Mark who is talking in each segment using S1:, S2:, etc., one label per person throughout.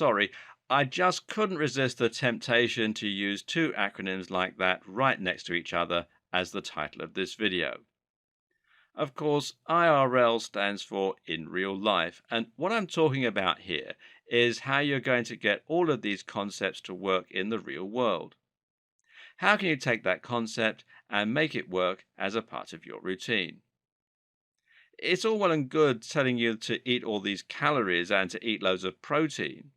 S1: sorry, I just couldn't resist the temptation to use two acronyms like that right next to each other as the title of this video. Of course, IRL stands for in real life, and what I'm talking about here is how you're going to get all of these concepts to work in the real world. How can you take that concept and make it work as a part of your routine? It's all well and good telling you to eat all these calories and to eat loads of protein,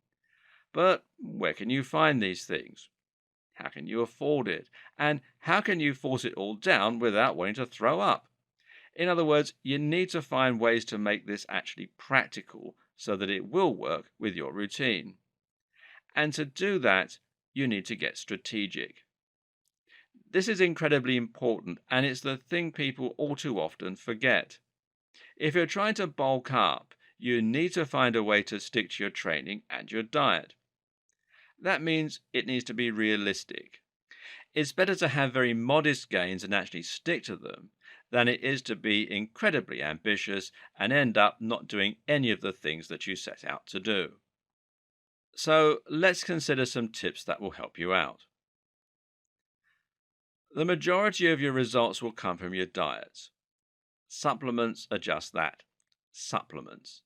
S1: but where can you find these things? How can you afford it? And how can you force it all down without wanting to throw up? In other words, you need to find ways to make this actually practical so that it will work with your routine. And to do that, you need to get strategic. This is incredibly important, and it's the thing people all too often forget. If you're trying to bulk up, you need to find a way to stick to your training and your diet. That means it needs to be realistic. It's better to have very modest gains and actually stick to them than it is to be incredibly ambitious and end up not doing any of the things that you set out to do. So let's consider some tips that will help you out. The majority of your results will come from your diets. Supplements are just that, supplements.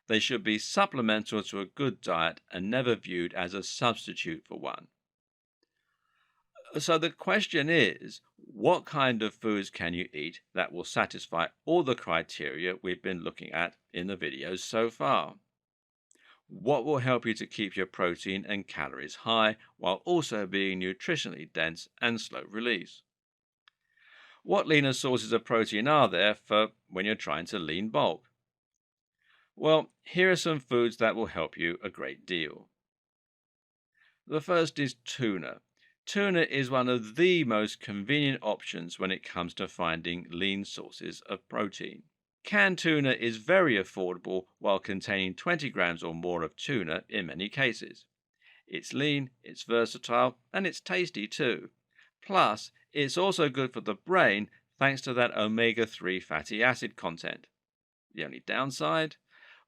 S1: They should be supplemental to a good diet and never viewed as a substitute for one. So the question is, what kind of foods can you eat that will satisfy all the criteria we've been looking at in the videos so far? What will help you to keep your protein and calories high while also being nutritionally dense and slow release? What leaner sources of protein are there for when you're trying to lean bulk? Well, here are some foods that will help you a great deal. The first is tuna. Tuna is one of the most convenient options when it comes to finding lean sources of protein. Canned tuna is very affordable while containing 20 grams or more of tuna in many cases. It's lean, it's versatile, and it's tasty too. Plus, it's also good for the brain thanks to that omega-3 fatty acid content. The only downside?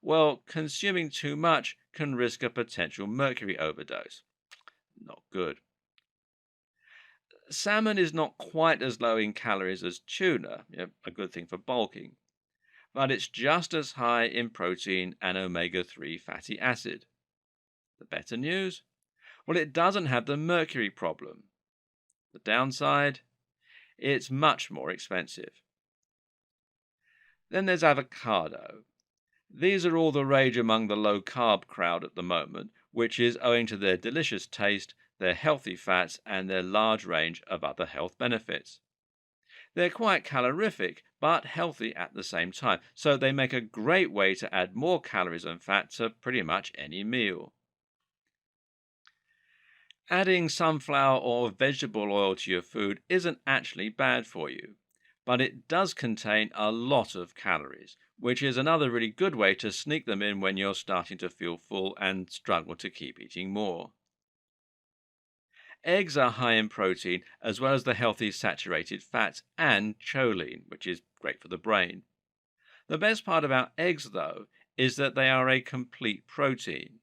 S1: Well, consuming too much can risk a potential mercury overdose. Not good. Salmon is not quite as low in calories as tuna, a good thing for bulking, but it's just as high in protein and omega-3 fatty acid. The better news? Well, it doesn't have the mercury problem. The downside? It's much more expensive. Then there's avocado. These are all the rage among the low-carb crowd at the moment, which is owing to their delicious taste, their healthy fats, and their large range of other health benefits. They're quite calorific, but healthy at the same time, so they make a great way to add more calories and fat to pretty much any meal. Adding sunflower or vegetable oil to your food isn't actually bad for you, but it does contain a lot of calories, which is another really good way to sneak them in when you're starting to feel full and struggle to keep eating more. Eggs are high in protein as well as the healthy saturated fats and choline, which is great for the brain. The best part about eggs, though, is that they are a complete protein.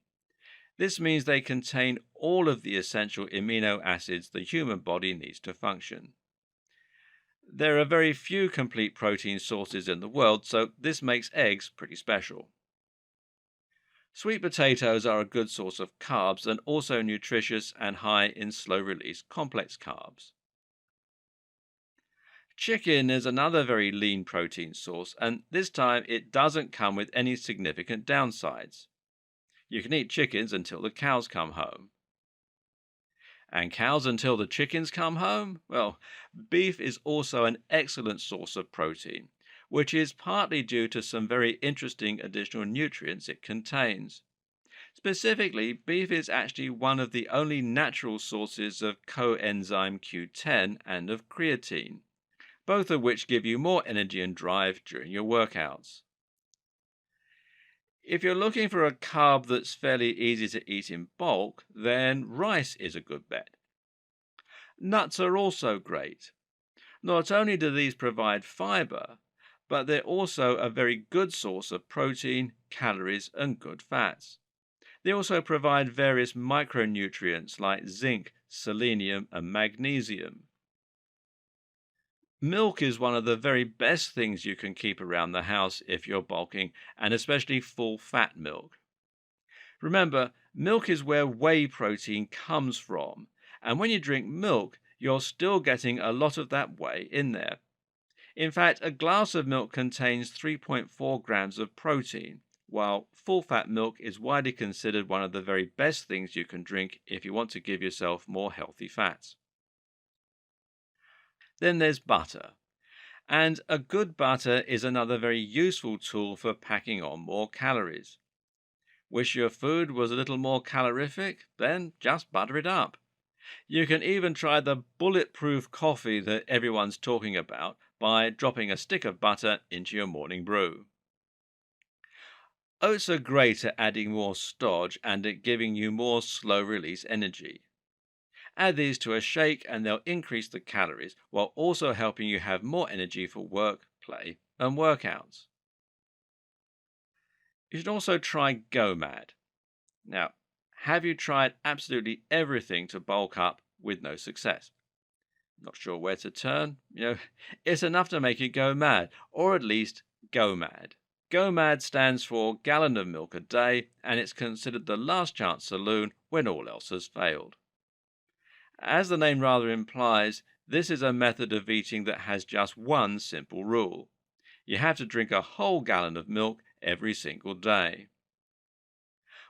S1: This means they contain all of the essential amino acids the human body needs to function. There are very few complete protein sources in the world, so this makes eggs pretty special. Sweet potatoes are a good source of carbs and also nutritious and high in slow-release complex carbs. Chicken is another very lean protein source, and this time it doesn't come with any significant downsides. You can eat chickens until the cows come home. And cows until the chickens come home? Well, beef is also an excellent source of protein, which is partly due to some very interesting additional nutrients it contains. Specifically, beef is actually one of the only natural sources of coenzyme Q10 and of creatine, both of which give you more energy and drive during your workouts. If you're looking for a carb that's fairly easy to eat in bulk, then rice is a good bet. Nuts are also great. Not only do these provide fiber, but they're also a very good source of protein, calories, and good fats. They also provide various micronutrients like zinc, selenium, and magnesium. Milk is one of the very best things you can keep around the house if you're bulking, and especially full fat milk. Remember, milk is where whey protein comes from, and when you drink milk, you're still getting a lot of that whey in there. In fact, a glass of milk contains 3.4 grams of protein, while full fat milk is widely considered one of the very best things you can drink if you want to give yourself more healthy fats. Then there's butter. And a good butter is another very useful tool for packing on more calories. Wish your food was a little more calorific? Then just butter it up. You can even try the bulletproof coffee that everyone's talking about by dropping a stick of butter into your morning brew. Oats are great at adding more starch and at giving you more slow release energy. Add these to a shake and they'll increase the calories while also helping you have more energy for work, play, and workouts. You should also try Go Mad. Now, have you tried absolutely everything to bulk up with no success? Not sure where to turn? It's enough to make you go mad, or at least go mad. Go Mad stands for gallon of milk a day, and it's considered the last chance saloon when all else has failed. As the name rather implies, this is a method of eating that has just one simple rule. You have to drink a whole gallon of milk every single day.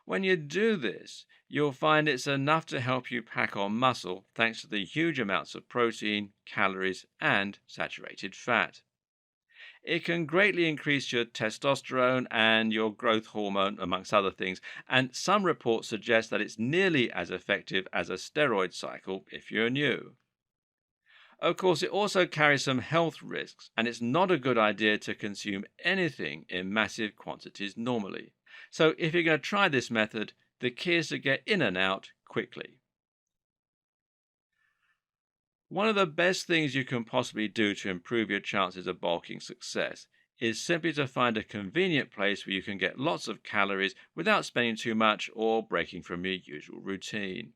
S1: When you do this, you'll find it's enough to help you pack on muscle thanks to the huge amounts of protein, calories, and saturated fat. It can greatly increase your testosterone and your growth hormone, amongst other things, and some reports suggest that it's nearly as effective as a steroid cycle if you're new. Of course, it also carries some health risks, and it's not a good idea to consume anything in massive quantities normally. So if you're going to try this method, the key is to get in and out quickly. One of the best things you can possibly do to improve your chances of bulking success is simply to find a convenient place where you can get lots of calories without spending too much or breaking from your usual routine.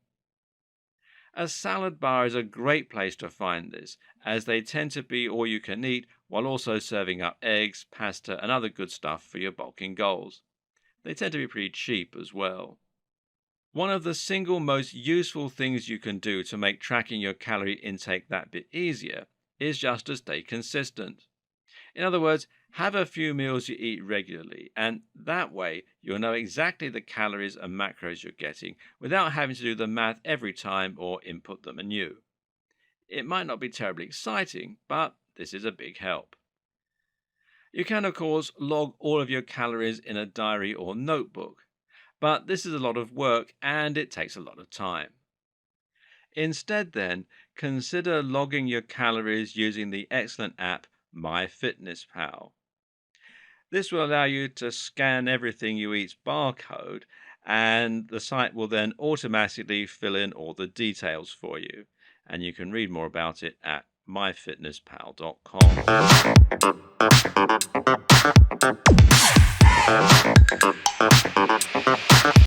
S1: A salad bar is a great place to find this, as they tend to be all you can eat while also serving up eggs, pasta, and other good stuff for your bulking goals. They tend to be pretty cheap as well. One of the single most useful things you can do to make tracking your calorie intake that bit easier is just to stay consistent. In other words, have a few meals you eat regularly, and that way you'll know exactly the calories and macros you're getting without having to do the math every time or input them anew. It might not be terribly exciting, but this is a big help. You can, of course, log all of your calories in a diary or notebook, but this is a lot of work and it takes a lot of time. Instead, then, consider logging your calories using the excellent app MyFitnessPal. This will allow you to scan everything you eat's barcode, and the site will then automatically fill in all the details for you. And you can read more about it at myfitnesspal.com.